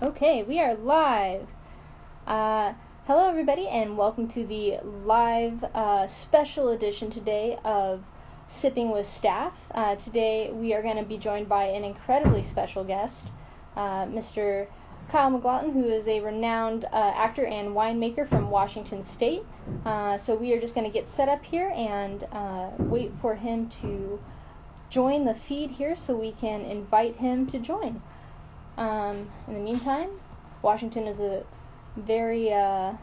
Okay, we are live. Hello, everybody, and welcome to the live special edition today of Sipping with Staff. Today, we are going to be joined by an incredibly special guest, Mr. Kyle MacLachlan, who is a renowned actor and winemaker from Washington State. So we are just going to get set up here and wait for him to join the feed here so we can invite him to join. In the meantime, Washington is a very, a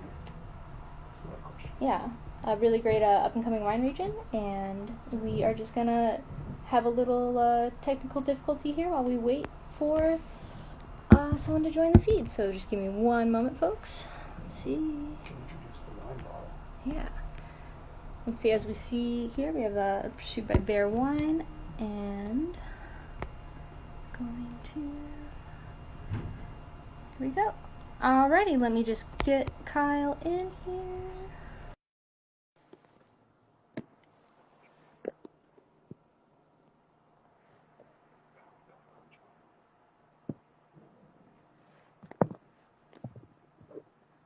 really great up-and-coming wine region, and we are just gonna have a little technical difficulty here while we wait for someone to join the feed. So just give me one moment, folks. Let's see. Introduce the wine bottle. Yeah. Let's see, as we see here, we have Pursued by Bear Wine, and going to... Here we go. Alrighty, let me just get Kyle in here.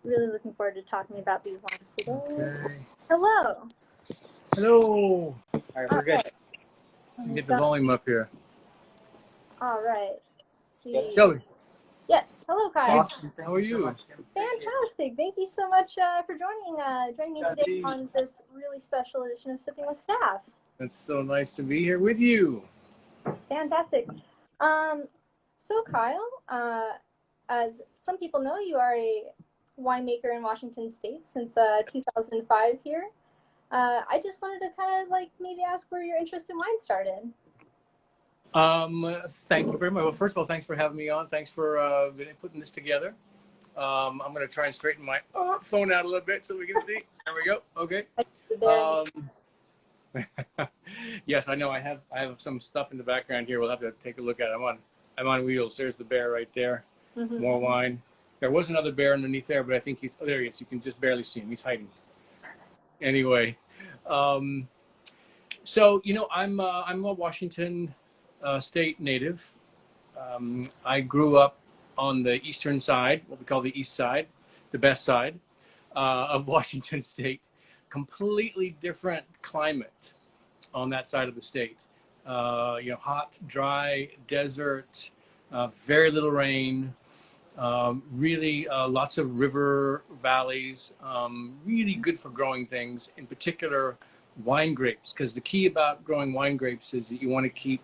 Really looking forward to talking about these wines today. Okay. Hello. Hello. All right, we're good. Right. Get the volume up here. All right. Let's see. Shelby. Yes. Hello, Kyle. Awesome. How are you? Fantastic. Thank you so much for joining me today on this really special edition of Sipping with Staff. It's so nice to be here with you. Fantastic. So Kyle, as some people know, you are a winemaker in Washington State since 2005 here. I just wanted to kind of maybe ask where your interest in wine started. Thank you very much. Well, first of all, thanks for having me on. Thanks for putting this together. I'm going to try and straighten my phone out a little bit so we can see. There we go. Okay. Yes, I know. I have some stuff in the background here. We'll have to take a look at it. I'm on wheels. There's the bear right there. Mm-hmm. More wine. There was another bear underneath there, but I think there he is. You can just barely see him. He's hiding. Anyway, so I'm a Washington State native. I grew up on the eastern side, what we call the east side, the best side of Washington State. Completely different climate on that side of the state. Hot, dry, desert, very little rain, really lots of river valleys, really good for growing things, in particular wine grapes, because the key about growing wine grapes is that you want to keep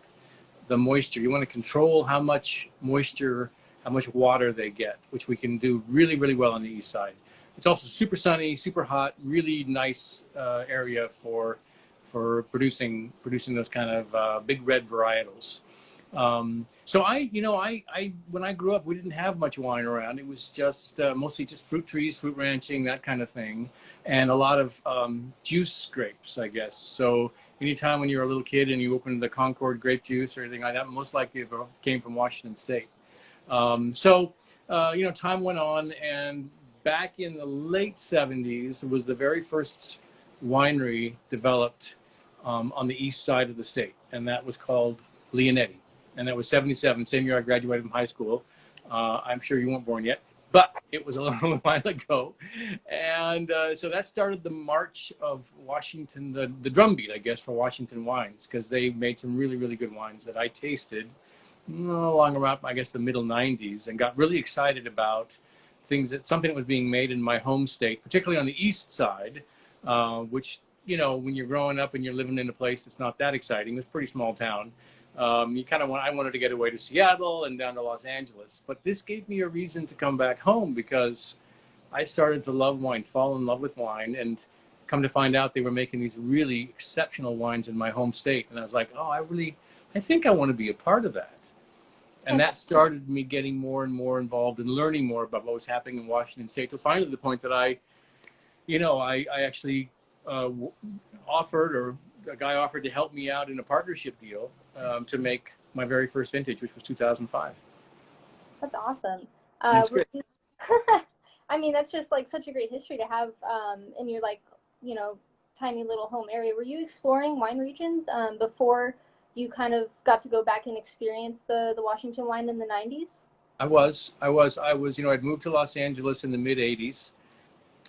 the moisture. You want to control how much moisture, how much water they get, which we can do really, really well on the east side. It's also super sunny, super hot, really nice area for producing those kind of big red varietals. So when I grew up, we didn't have much wine around. It was just mostly just fruit trees, fruit ranching, that kind of thing, and a lot of juice grapes, I guess. So anytime when you were a little kid and you opened the Concord grape juice or anything like that, most likely it came from Washington State. Time went on, and back in the late 70s was the very first winery developed on the east side of the state, and that was called Leonetti. And that was 77, same year I graduated from high school. I'm sure you weren't born yet, but it was a little while ago. And so that started the march of Washington, the drumbeat, I guess, for Washington wines, because they made some really, really good wines that I tasted along around, I guess, the middle 90s, and got really excited about something that was being made in my home state, particularly on the east side, which, when you're growing up and you're living in a place that's not that exciting, it's a pretty small town. I wanted to get away to Seattle and down to Los Angeles, but this gave me a reason to come back home, because I started to love wine, fall in love with wine, and come to find out they were making these really exceptional wines in my home state. And I was like, I think I want to be a part of that. And that started me getting more and more involved and learning more about what was happening in Washington State, to finally the point that I actually a guy offered to help me out in a partnership deal to make my very first vintage, which was 2005. That's awesome. That's great. I mean, that's just such a great history to have in your tiny little home area. Were you exploring wine regions before you kind of got to go back and experience the Washington wine in the 90s? I was, I'd moved to Los Angeles in the mid '80s,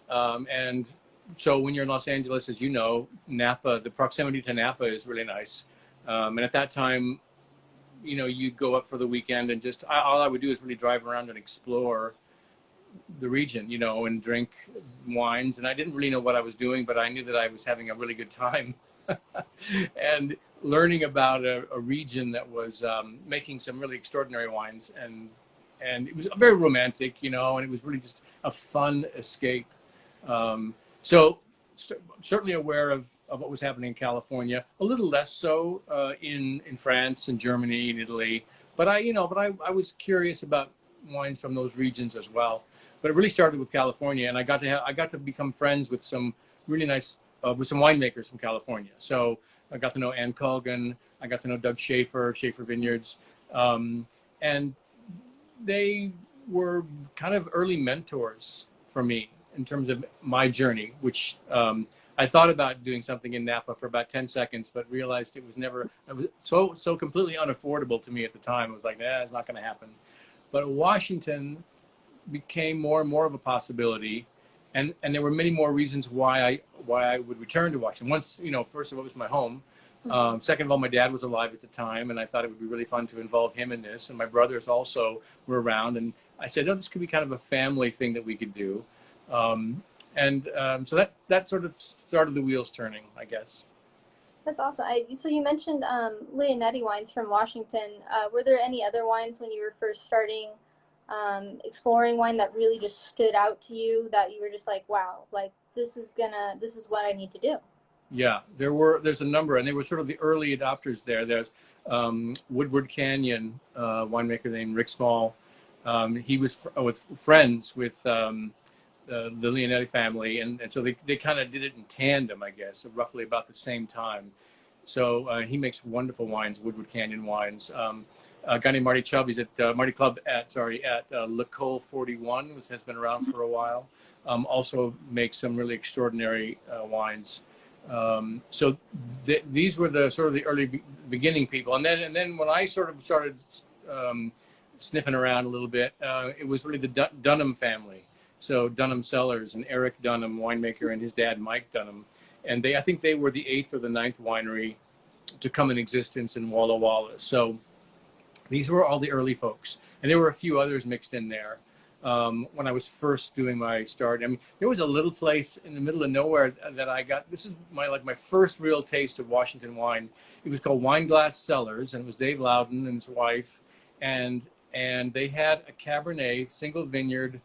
and so when you're in Los Angeles, as you know, Napa, the proximity to Napa is really nice. And at that time, you'd go up for the weekend and just all I would do is really drive around and explore the region, and drink wines. And I didn't really know what I was doing, but I knew that I was having a really good time and learning about a region that was making some really extraordinary wines. And it was very romantic, and it was really just a fun escape. So certainly aware of what was happening in California, a little less so in France and Germany and Italy. But I was curious about wines from those regions as well. But it really started with California, and I got to become friends with some really nice with some winemakers from California. So I got to know Ann Colgan, I got to know Doug Schaefer Vineyards, and they were kind of early mentors for me in terms of my journey, which I thought about doing something in Napa for about 10 seconds, but realized it was so completely unaffordable to me at the time. I was like, it's not going to happen. But Washington became more and more of a possibility. And there were many more reasons why I would return to Washington. Once, first of all, it was my home. Second of all, my dad was alive at the time, and I thought it would be really fun to involve him in this. And my brothers also were around, and I said, this could be kind of a family thing that we could do. So that sort of started the wheels turning, I guess. That's awesome. So you mentioned Leonetti wines from Washington. Were there any other wines when you were first starting exploring wine that really just stood out to you, that you were just like, wow, like this is what I need to do? Yeah, there's a number, and they were sort of the early adopters there. There's Woodward Canyon winemaker named Rick Small. He was with friends with the Leonetti family, and so they kind of did it in tandem, I guess, roughly about the same time. So he makes wonderful wines, Woodward Canyon wines. A guy named Marty Chubb, he's at Marty Club at Le Col 41, which has been around for a while. Also makes some really extraordinary wines. So these were the sort of the early beginning people, and then when I sort of started sniffing around a little bit, it was really the Dunham family. So Dunham Cellars and Eric Dunham, winemaker, and his dad Mike Dunham, and I think they were the 8th or the 9th winery to come in existence in Walla Walla. So these were all the early folks, and there were a few others mixed in there. When I was first doing my start, I mean, there was a little place in the middle of nowhere that I got. This is my first real taste of Washington wine. It was called Wineglass Cellars, and it was Dave Loudon and his wife, and they had a Cabernet, single vineyard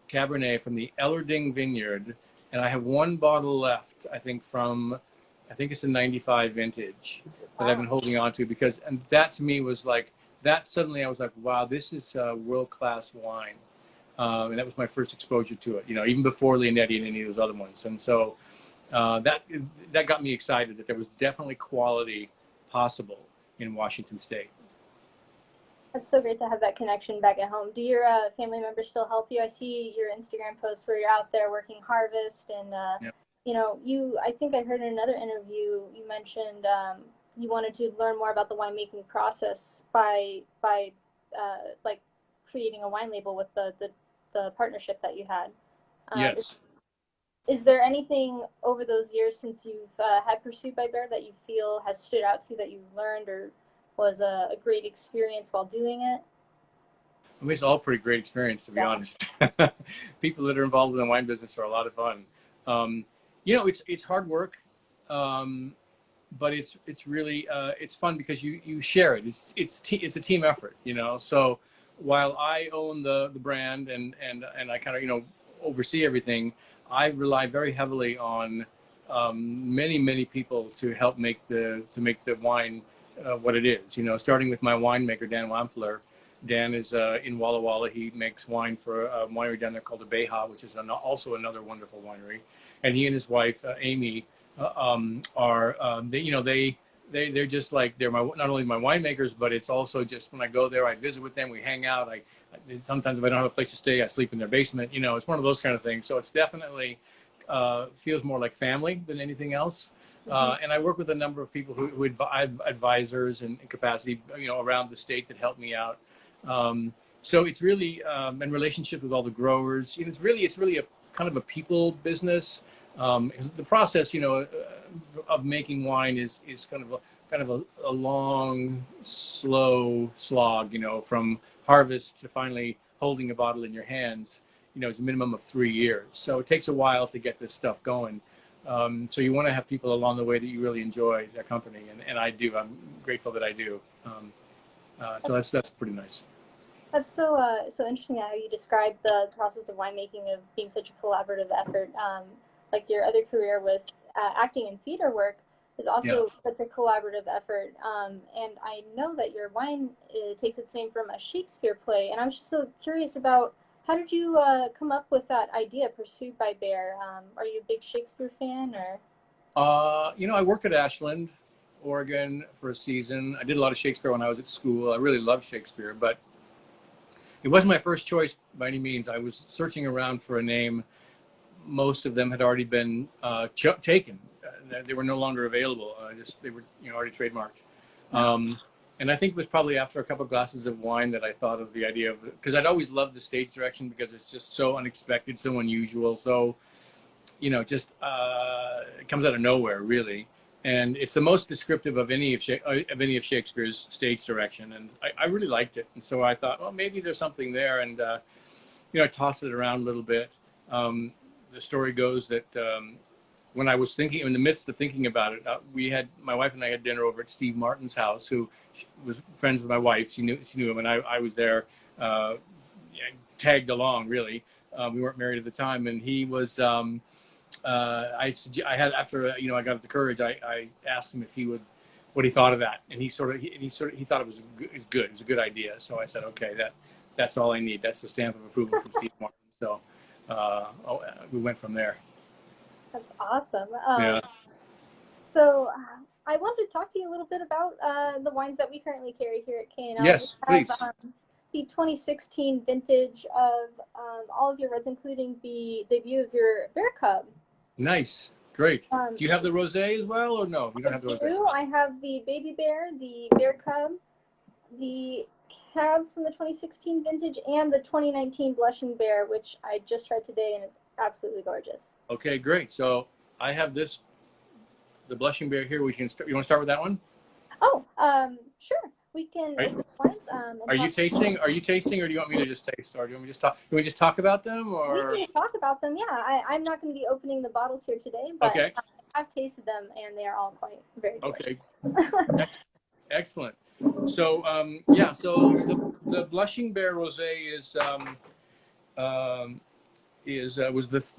Cabernet from the Ellerding Vineyard, and I have one bottle left, I think it's a 95 vintage that I've been holding on to, and that to me was like, that suddenly I was like, wow, this is world-class wine. And that was my first exposure to it, even before Leonetti and any of those other ones. And so that got me excited that there was definitely quality possible in Washington State. That's so great to have that connection back at home. Do your family members still help you? I see your Instagram posts where you're out there working harvest, and I think I heard in another interview you mentioned you wanted to learn more about the winemaking process by like creating a wine label with the partnership that you had. Yes. Is there anything over those years since you've had Pursuit by Bear that you feel has stood out to you that you've learned or was a great experience while doing it? I mean, it's all pretty great experience, to be honest. People that are involved in the wine business are a lot of fun. It's hard work, but it's really it's fun because you share it. It's a team effort, So while I own the brand and I kind of oversee everything, I rely very heavily on many people to help make the wine what it is. Starting with my winemaker Dan Wampfler. Dan is in Walla Walla. He makes wine for a winery down there called the Beha, which is also another wonderful winery. And he and his wife Amy they're just like, they're not only my winemakers, but it's also just when I go there, I visit with them, we hang out. Sometimes if I don't have a place to stay, I sleep in their basement. It's one of those kind of things. So it's definitely feels more like family than anything else. And I work with a number of people who advisors and capacity, around the state that help me out. So it's really and relationship with all the growers. You know, it's really a kind of a people business. The process, of making wine is kind of a long, slow slog. From harvest to finally holding a bottle in your hands. It's a minimum of 3 years. So it takes a while to get this stuff going. So you want to have people along the way that you really enjoy their company, and I do. I'm grateful that I do. So that's pretty nice. That's so interesting how you describe the process of winemaking of being such a collaborative effort. Like your other career with acting and theater work is also such a collaborative effort. And I know that your wine takes its name from a Shakespeare play, and I was just so curious about how did you come up with that idea, Pursued by Bear? Are you a big Shakespeare fan, or? I worked at Ashland, Oregon for a season. I did a lot of Shakespeare when I was at school. I really loved Shakespeare, but it wasn't my first choice by any means. I was searching around for a name. Most of them had already been taken. They were no longer available. They were already trademarked. And I think it was probably after a couple of glasses of wine that I thought of the idea of, because I'd always loved the stage direction because it's just so unexpected, so unusual, so just it comes out of nowhere, really. And it's the most descriptive of any of Shakespeare's stage direction, and I really liked it. And so I thought, well, maybe there's something there, and I tossed it around a little bit. The story goes that when I was thinking, in the midst of thinking about it, my wife and I had dinner over at Steve Martin's house, who was friends with my wife. She knew him, and I was there, tagged along, really. We weren't married at the time, and he was. I had after I got the courage. I asked him what he thought of that, and he thought it was good. It was a good idea. So I said, okay, that's all I need. That's the stamp of approval from Steve Martin. So we went from there. That's awesome. Yeah. So I wanted to talk to you a little bit about the wines that we currently carry here at KLWines. Yes, please. The 2016 vintage of all of your reds, including the debut of your Bear Cub. Nice. Great. Do you have the rosé as well, or no? You don't have the rosé? I have the Baby Bear, the Bear Cub, the Cab from the 2016 vintage, and the 2019 Blushing Bear, which I just tried today, and it's absolutely gorgeous. Okay, great. So I have the Blushing Bear here. You want to start with that one? Oh, sure. We can. Right. Are you tasting, or do you want me to just taste, or do you want me to just talk? Can we just talk about them, or? We can talk about them. Yeah, I'm not going to be opening the bottles here today, but okay. I've tasted them, and they are all quite very delicious. Okay. Excellent. So so the Blushing Bear Rosé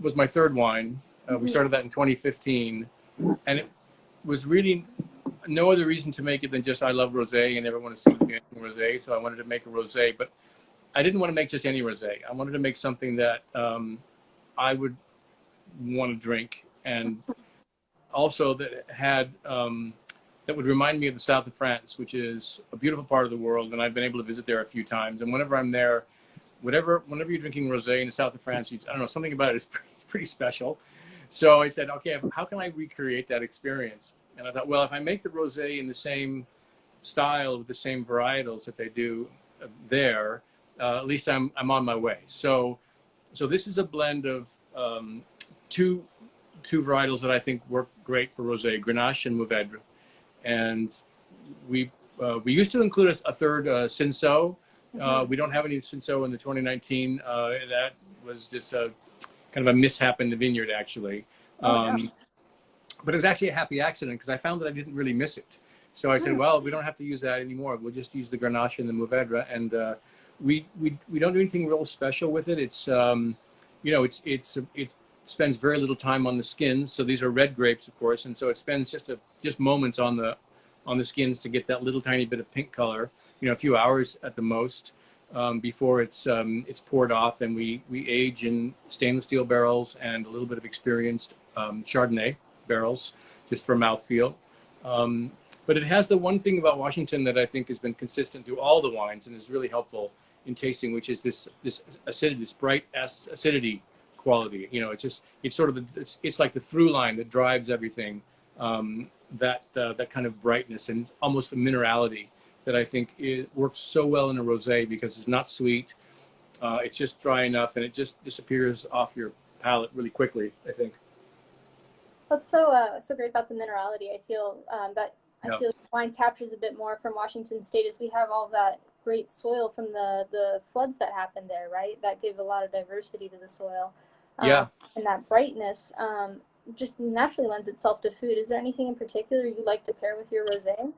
was my third wine. We started that in 2015, and it was really no other reason to make it than just I love rosé and everyone has seen me making rosé, so I wanted to make a rosé. But I didn't want to make just any rosé. I wanted to make something that I would want to drink, and also that had that would remind me of the south of France, which is a beautiful part of the world, and I've been able to visit there a few times. And whenever I'm there, whenever you're drinking rosé in the south of France, I don't know, something about it is pretty special. So I said, okay, how can I recreate that experience? And I thought, well, if I make the rosé in the same style with the same varietals that they do there, at least I'm on my way. So this is a blend of two varietals that I think work great for rosé: Grenache and Mourvèdre. And we used to include a third Cinsault. We don't have any Cinsault in the 2019. That was just a kind of a mishap in the vineyard, actually. But it was actually a happy accident because I found that I didn't really miss it. So I said, well, we don't have to use that anymore. We'll just use the Grenache and the Mourvèdre. And we don't do anything real special with it. It's it spends very little time on the skins. So these are red grapes, of course, and so it spends just moments on the skins to get that little tiny bit of pink color. A few hours at the most before it's poured off, and we age in stainless steel barrels and a little bit of experienced Chardonnay barrels, just for mouthfeel. But it has the one thing about Washington that I think has been consistent through all the wines and is really helpful in tasting, which is this acidity, this bright acidity quality. It's like the through line that drives everything. That kind of brightness and almost a minerality that I think it works so well in a rosé because it's not sweet. It's just dry enough, and it just disappears off your palate really quickly, I think. That's so great about the minerality. I feel I Yeah. feel wine captures a bit more from Washington State as we have all that great soil from the floods that happened there, right? That gave a lot of diversity to the soil, um, Yeah. and that brightness just naturally lends itself to food. Is there anything in particular you like to pair with your rosé?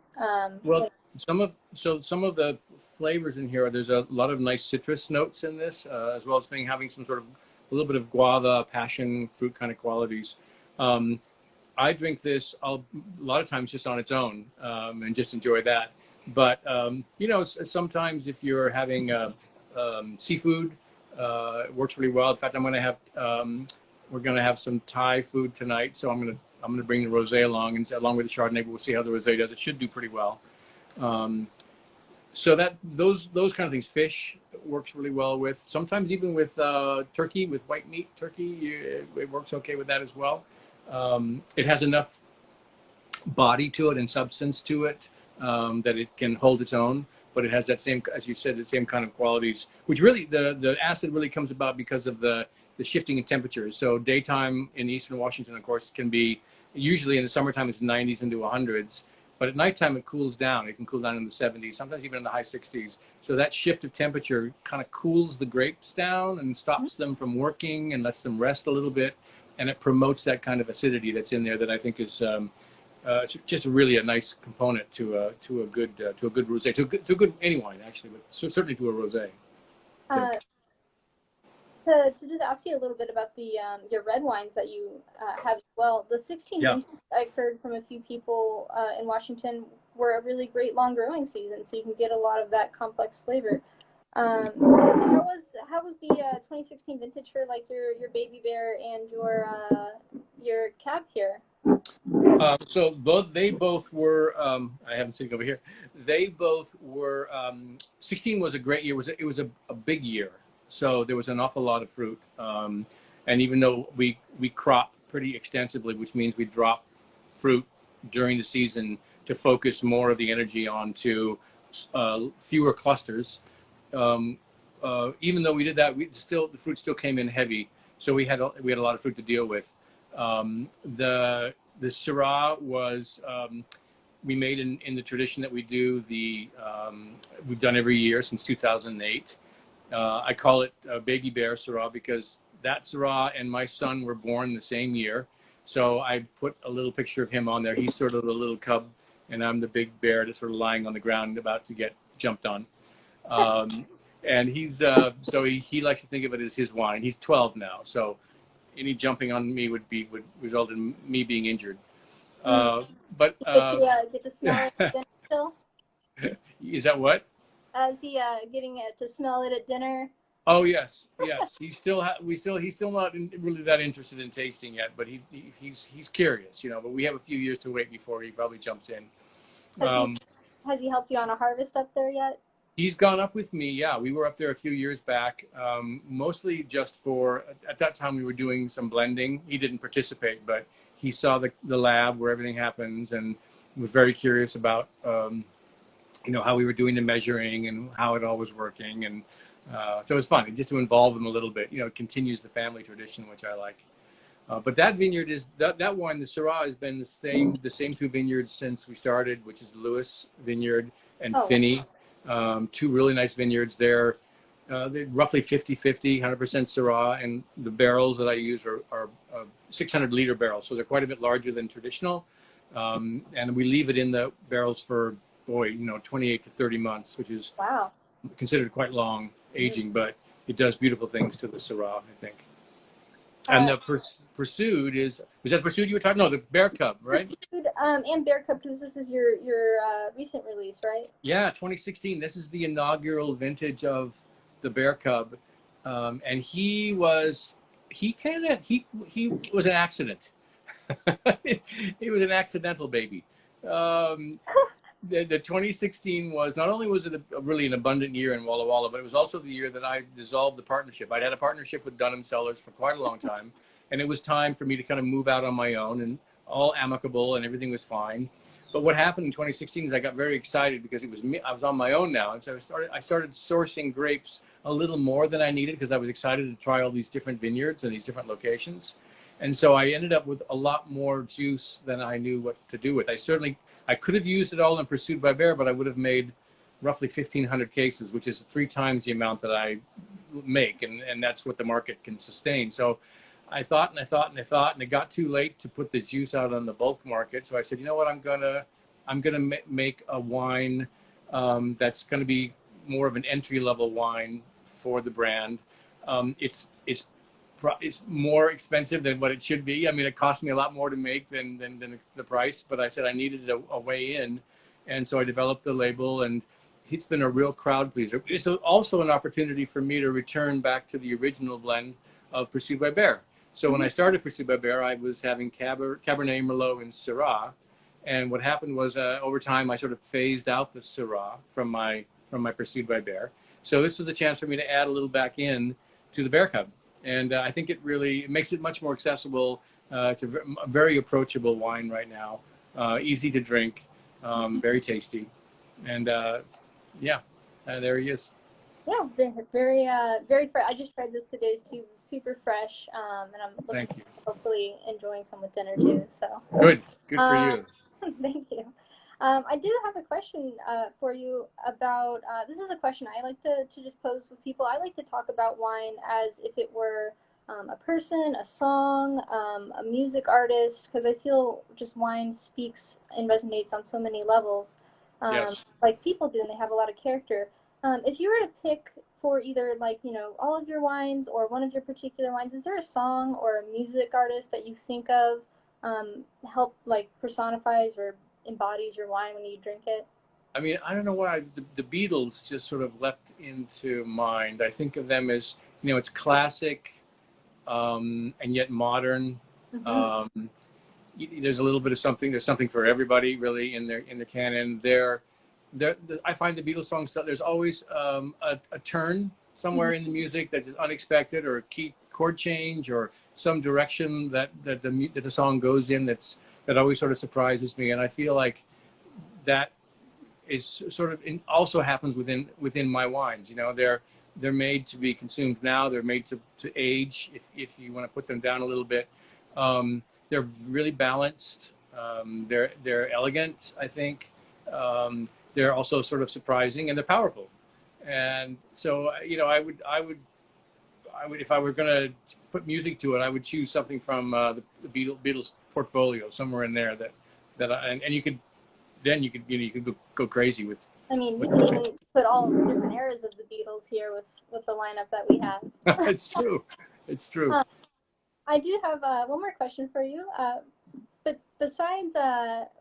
Well, some of the flavors in here, there's a lot of nice citrus notes in this, as well as being having some sort of a little bit of guava, passion fruit kind of qualities. Um, I drink this a lot of times just on its own, and just enjoy that. But you know, sometimes if you're having seafood, it works really well. In fact, we're going to have some Thai food tonight, so I'm going to bring the rosé along, and along with the Chardonnay, but we'll see how the rosé does. It should do pretty well. Um, so that those kind of things, fish works really well with. Sometimes even with turkey, with white meat turkey, it works okay with that as well. It has enough body to it and substance to it that it can hold its own, but it has that same, as you said, the same kind of qualities, which really the acid really comes about because of the shifting in temperatures. So daytime in eastern Washington, of course, can be usually in the summertime it's 90s into 100s, but at nighttime it cools down. It can cool down in the 70s, sometimes even in the high 60s. So that shift of temperature kind of cools the grapes down and stops them from working and lets them rest a little bit, and it promotes that kind of acidity that's in there that I think is just really a nice component to a good rosé, to a good any wine actually, but certainly to a rosé. Uh, to just ask you a little bit about the your red wines that you have as well. The 16 Yeah. vintage I've heard from a few people in Washington were a really great long growing season, so you can get a lot of that complex flavor. How was the 2016 vintage for like your baby bear and your cab here? So they both were. I haven't seen it over here. They both were. 16 was a great year. It was a big year. So there was an awful lot of fruit. And even though we crop pretty extensively, which means we drop fruit during the season to focus more of the energy onto fewer clusters. Even though we did that, the fruit still came in heavy. So we had a lot of fruit to deal with. The Syrah was we made in the tradition that we do we've done every year since 2008. I call it Baby Bear Syrah because that Syrah and my son were born the same year. So I put a little picture of him on there. He's sort of the little cub, and I'm the big bear that's sort of lying on the ground about to get jumped on. And he's so he likes to think of it as his wine. He's 12 now, so any jumping on me would result in me being injured. But Get to smell it at dinner still? Is that what? Is he getting to smell it at dinner? Oh yes. He's still he's still not really that interested in tasting yet, but he's curious, you know. But we have a few years to wait before he probably jumps in. Has he helped you on a harvest up there yet? He's gone up with me. Yeah, we were up there a few years back, mostly just at that time we were doing some blending. He didn't participate, but he saw the lab where everything happens and was very curious about, how we were doing the measuring and how it all was working. And so it was fun just to involve him a little bit. It continues the family tradition, which I like. But that vineyard that wine, the Syrah, has been the same two vineyards since we started, which is Lewis Vineyard and Finney. Two really nice vineyards there. They're roughly 50-50, 100% Syrah, and the barrels that I use are 600-liter barrels, so they're quite a bit larger than traditional. And we leave it in the barrels for 28 to 30 months, which is considered quite long aging, but it does beautiful things to the Syrah, I think. And the Pursued was that Pursued you were talking? No, the Bear Cub, right? Pursued and Bear Cub, because this is your recent release, right? Yeah, 2016. This is the inaugural vintage of the Bear Cub, and he was an accident. He was an accidental baby. The 2016 was not only was it really an abundant year in Walla Walla, but it was also the year that I dissolved the partnership. I'd had a partnership with Dunham Cellars for quite a long time, and it was time for me to kind of move out on my own. And all amicable, and everything was fine. But what happened in 2016 is I got very excited because it was me. I was on my own now, and so I started sourcing grapes a little more than I needed because I was excited to try all these different vineyards and these different locations. And so I ended up with a lot more juice than I knew what to do with. I could have used it all in Pursued by Bear, but I would have made roughly 1,500 cases, which is 3 times the amount that I make, and that's what the market can sustain. So I thought and I thought and I thought, and it got too late to put the juice out on the bulk market. So I said, you know what, I'm gonna make a wine that's going to be more of an entry level wine for the brand. It's more expensive than what it should be. I mean, it cost me a lot more to make than the price, but I said I needed a way in, and so I developed the label, and it's been a real crowd pleaser. It's also an opportunity for me to return back to the original blend of Pursued by Bear. So when I started Pursued by Bear, I was having Cabernet, Merlot, and Syrah. And what happened was over time, I sort of phased out the Syrah from my Pursued by Bear. So this was a chance for me to add a little back in to the Bear Cub. And I think it makes it much more accessible. It's a very approachable wine right now, easy to drink, very tasty. And yeah, there he is. Yeah, very, very fresh. I just tried this today. It's too super fresh, and I'm looking Thank you. hopefully enjoying some with dinner too. So Good for you. thank you. I do have a question for you about. This is a question I like to just pose with people. I like to talk about wine as if it were a person, a song, a music artist, because I feel just wine speaks and resonates on so many levels, Yes. like people do, and they have a lot of character. If you were to pick for either all of your wines or one of your particular wines, is there a song or a music artist that you think of help personifies or embodies your wine when you drink it? I mean, I don't know why the Beatles just sort of leapt into mind. I think of them as, it's classic and yet modern. Mm-hmm. There's a little bit of something. There's something for everybody, really, in their canon. I find the Beatles songs, there's always a turn somewhere in the music that is unexpected, or a key chord change, or some direction that the song goes in that always sort of surprises me. And I feel like that is sort of also happens within my wines. They're made to be consumed now. They're made to age if you want to put them down a little bit. They're really balanced. They're elegant, I think. They're also sort of surprising, and they're powerful. And so, I would, if I were going to put music to it, I would choose something from the Beatles portfolio, somewhere in there and you could go crazy with. I mean, we can even put all the different eras of the Beatles here with the lineup that we have. It's true. It's true. I do have one more question for you. But besides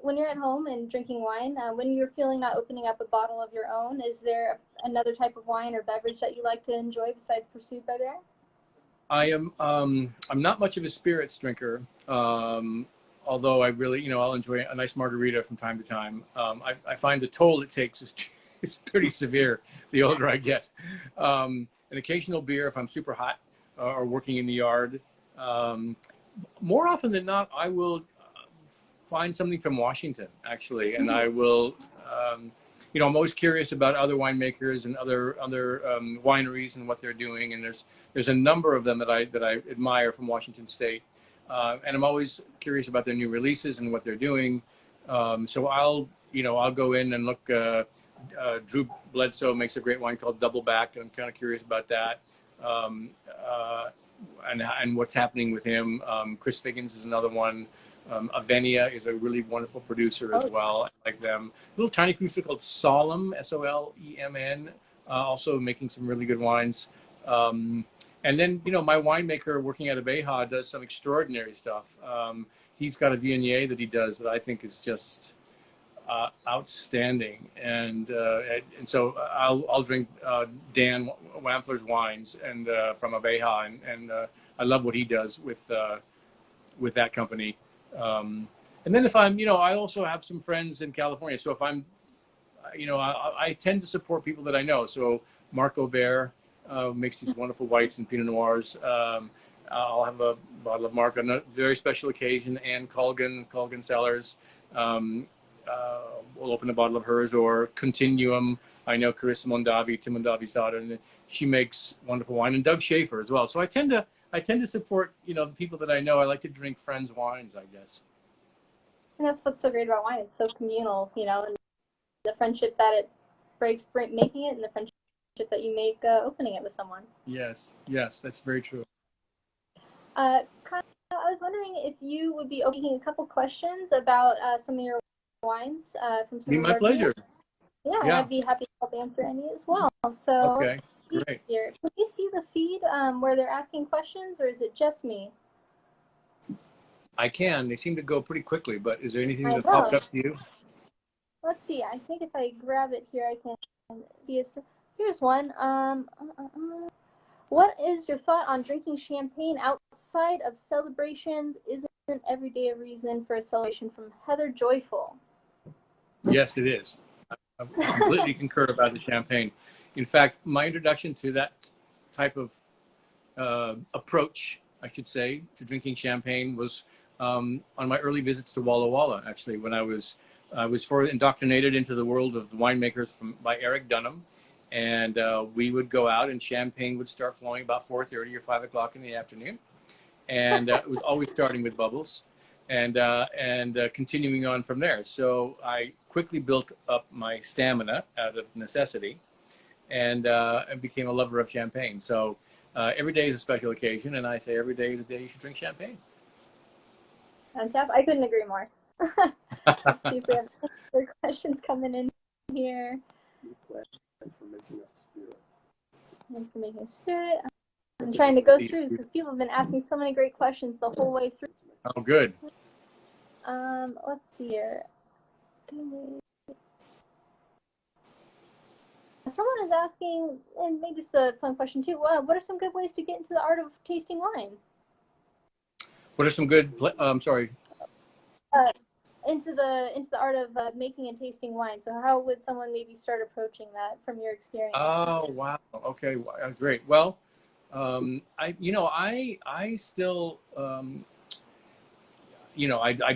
when you're at home and drinking wine, when you're feeling not opening up a bottle of your own, is there another type of wine or beverage that you like to enjoy besides Pursued by Bear? I'm not much of a spirits drinker, although I really, I'll enjoy a nice margarita from time to time. I find the toll it takes is pretty severe the older I get. An occasional beer if I'm super hot or working in the yard. More often than not, I will find something from Washington, actually, and I will, I'm always curious about other winemakers and other wineries and what they're doing, and there's a number of them that I admire from Washington State, and I'm always curious about their new releases and what they're doing. So I'll go in and look. Drew Bledsoe makes a great wine called Double Back, and I'm kind of curious about that. And what's happening with him. Chris Figgins is another one. Avenia is a really wonderful producer as well. I like them. A little tiny producer called Solemn, Solemn, also making some really good wines. And then, my winemaker working at Abeja does some extraordinary stuff. He's got a Viognier that he does that I think is just outstanding. And so I'll drink Dan Wampler's wines and from Abeja, and I love what he does with that company. And then if I'm, I also have some friends in California. So if I'm, I tend to support people that I know. So Mark Aubert makes these wonderful whites and Pinot Noirs. I'll have a bottle of Mark on a very special occasion. Anne Colgan Cellars, will open a bottle of hers, or Continuum. I know Carissa Mondavi, Tim Mondavi's daughter, and she makes wonderful wine, and Doug Schaefer as well. So I tend to support, the people that I know. I like to drink friends' wines, I guess. And that's what's so great about wine. It's so communal, and the friendship that it breaks making it, and the friendship that you make opening it with someone. Yes, that's very true. Kyle, I was wondering if you would be taking a couple questions about some of your wines from some of our pleasure. viewers. Yeah, I'd be happy to help answer any as well. So okay, let's see great. here. Can you see the feed where they're asking questions, or is it just me? I can. They seem to go pretty quickly, but is there anything that popped up to you? Let's see. I think if I grab it here, I can see it. Here's one. What is your thought on drinking champagne outside of celebrations? Isn't every day a reason for a celebration? From Heather Joyful. Yes, it is. I completely concur about the champagne. In fact, my introduction to that type of approach, I should say, to drinking champagne was on my early visits to Walla Walla, actually, when I was indoctrinated into the world of the winemakers by Eric Dunham. And we would go out, and champagne would start flowing about 4:30 or 5 o'clock in the afternoon. And it was always starting with bubbles and continuing on from there. So I quickly built up my stamina out of necessity, and became a lover of champagne. So every day is a special occasion, and I say every day is a day you should drink champagne. Fantastic. I couldn't agree more. Let's see if we have other questions coming in here. And for making a spirit. I'm trying to go through because people have been asking so many great questions the whole way through. Oh, good. Let's see here. Someone is asking, and maybe it's a fun question too, what are some good ways to get into the art of tasting wine? What are some good, into the art of making and tasting wine. So how would someone maybe start approaching that from your experience? Oh, wow. Okay, great. Well, I still, I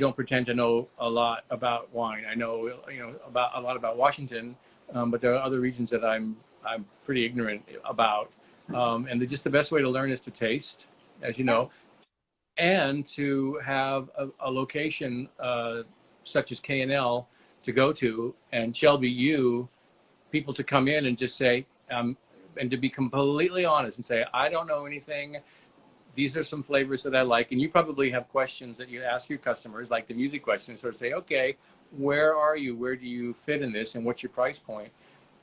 don't pretend to know a lot about wine. I know, a lot about Washington, but there are other regions that I'm pretty ignorant about. And just the best way to learn is to taste, as you know, and to have a location such as KL to go to, and Shelby, people to come in and just say, and to be completely honest and say, I don't know anything. These are some flavors that I like. And you probably have questions that you ask your customers, like the music questions, sort of say, okay, where are you? Where do you fit in this? And what's your price point?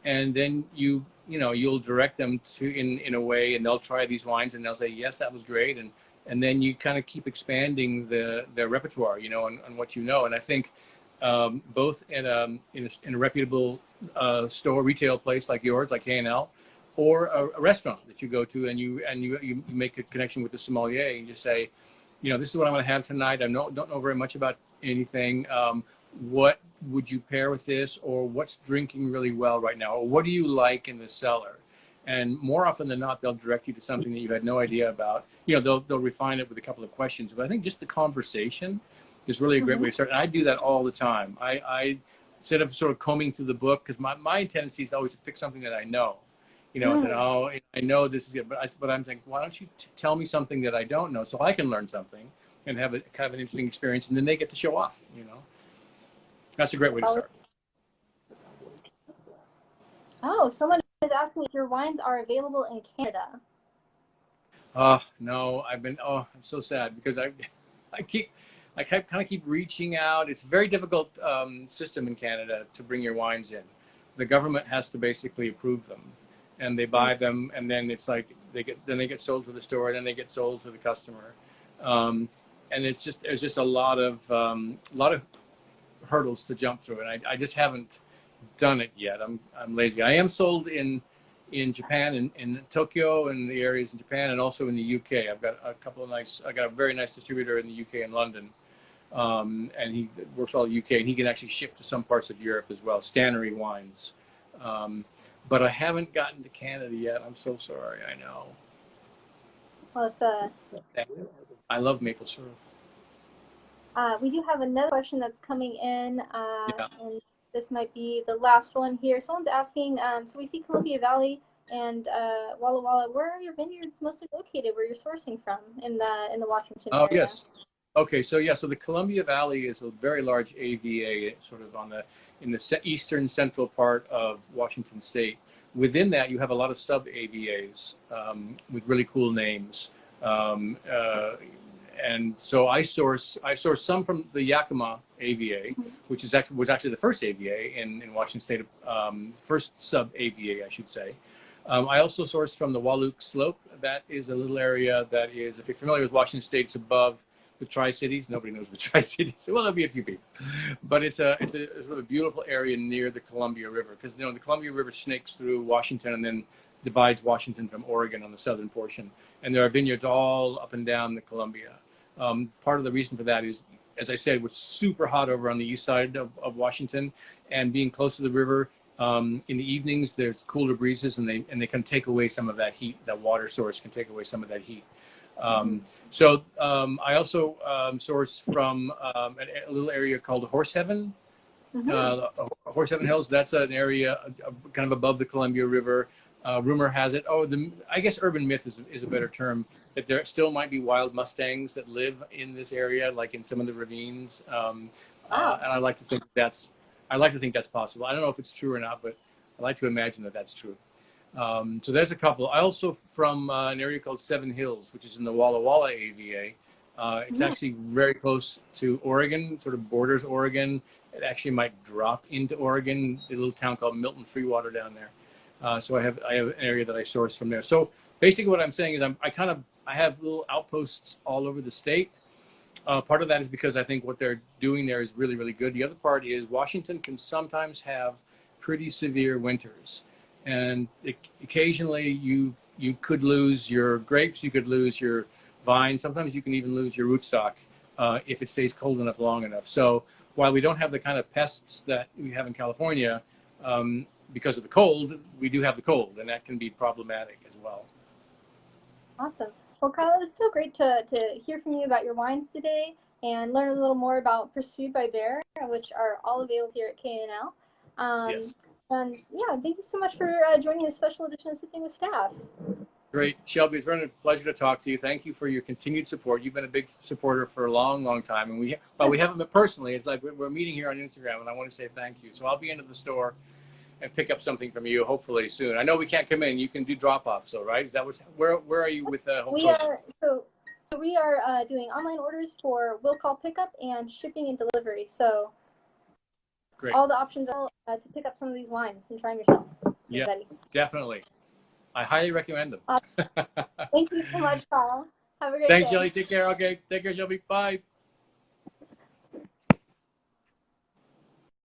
And then you'll direct them to in a way, and they'll try these wines and they'll say, yes, that was great. And then you kind of keep expanding their repertoire, on what you know. And I think both in a reputable retail place like yours, like KL, or a restaurant that you go to, and you make a connection with the sommelier, and you say, this is what I'm going to have tonight. I don't know very much about anything. What would you pair with this, or what's drinking really well right now, or what do you like in the cellar? And more often than not, they'll direct you to something that you had no idea about. They'll refine it with a couple of questions. But I think just the conversation is really a great way to start. And I do that all the time. I instead of sort of combing through the book, because my tendency is always to pick something that I know. I said, oh, I know this is good, but I'm thinking, why don't you tell me something that I don't know so I can learn something and have an interesting experience, and then they get to show off. That's a great way to start. Oh, someone is asking if your wines are available in Canada. No, I'm so sad because I kind of keep reaching out. It's a very difficult system in Canada to bring your wines in. The government has to basically approve them, and they buy them, and then it's like they get sold to the store, and then they get sold to the customer, and there's just a lot of hurdles to jump through, and I just haven't done it yet. I'm lazy. I am sold in Japan, in Tokyo, and the areas in Japan, and also in the UK. I've got I got a very nice distributor in the UK in London, and he works all the UK, and he can actually ship to some parts of Europe as well. Stannery Wines, but I haven't gotten to Canada yet. I'm so sorry. I know. Well, it's I love maple syrup. we do have another question that's coming in, Yeah. and this might be the last one here. Someone's asking, so we see Columbia Valley and Walla Walla. Where are your vineyards mostly located? Where you're sourcing from in the Washington Oh, area? yes. Okay, so yeah, so the Columbia Valley is a very large AVA, sort of in the eastern central part of Washington State. Within that, you have a lot of sub AVAs with really cool names, um, uh, and so I source some from the Yakima AVA, which was actually the first AVA in Washington State, first sub AVA, I should say. I also source from the Wahluke Slope. That is a little area that is, if you're familiar with Washington State, it's above the Tri-Cities. Nobody knows the Tri-Cities. Well, there'll be a few people, but it's a sort of a beautiful area near the Columbia River, because the Columbia River snakes through Washington and then divides Washington from Oregon on the southern portion. And there are vineyards all up and down the Columbia. Part of the reason for that is, as I said, it's super hot over on the east side of Washington, and being close to the river. In the evenings, there's cooler breezes, and they can take away some of that heat. That water source can take away some of that heat. I also source from a little area called Horse Heaven. Horse Heaven Hills. That's an area kind of above the Columbia River. Rumor has it. I guess urban myth is a better term, that there still might be wild Mustangs that live in this area, like in some of the ravines. And I like to think that's possible. I don't know if it's true or not, but I like to imagine that that's true. So there's a couple. I also from an area called Seven Hills, which is in the Walla Walla AVA. It's actually very close to Oregon, sort of borders Oregon. It actually might drop into Oregon, a little town called Milton Freewater down there. So I have an area that I source from there. So basically what I'm saying is I have little outposts all over the state. Part of that is because I think what they're doing there is really, really good. The other part is Washington can sometimes have pretty severe winters. And occasionally you could lose your grapes, you could lose your vine. Sometimes you can even lose your rootstock if it stays cold enough long enough. So while we don't have the kind of pests that we have in California, because of the cold, we do have the cold, and that can be problematic as well. Awesome. Well, Kyle, it's so great to hear from you about your wines today and learn a little more about Pursued by Bear, which are all available here at KNL. Yes. And yeah, thank you so much for joining this special edition of Sipping with Staff. Great. Shelby, it's been a pleasure to talk to you. Thank you for your continued support. You've been a big supporter for a long, long time. And we haven't met personally. It's like we're meeting here on Instagram, and I want to say thank you. So I'll be into the store and pick up something from you hopefully soon. I know we can't come in. You can do drop-offs, so right? Where are you with home sourcing? We are doing online orders for will call pickup and shipping and delivery. So great. All the options are to pick up some of these wines and try them yourself. Yeah, definitely. I highly recommend them. Thank you so much, Kyle. Have a great day. Thanks, Shelby. Take care. Okay. Take care, Shelby. Bye.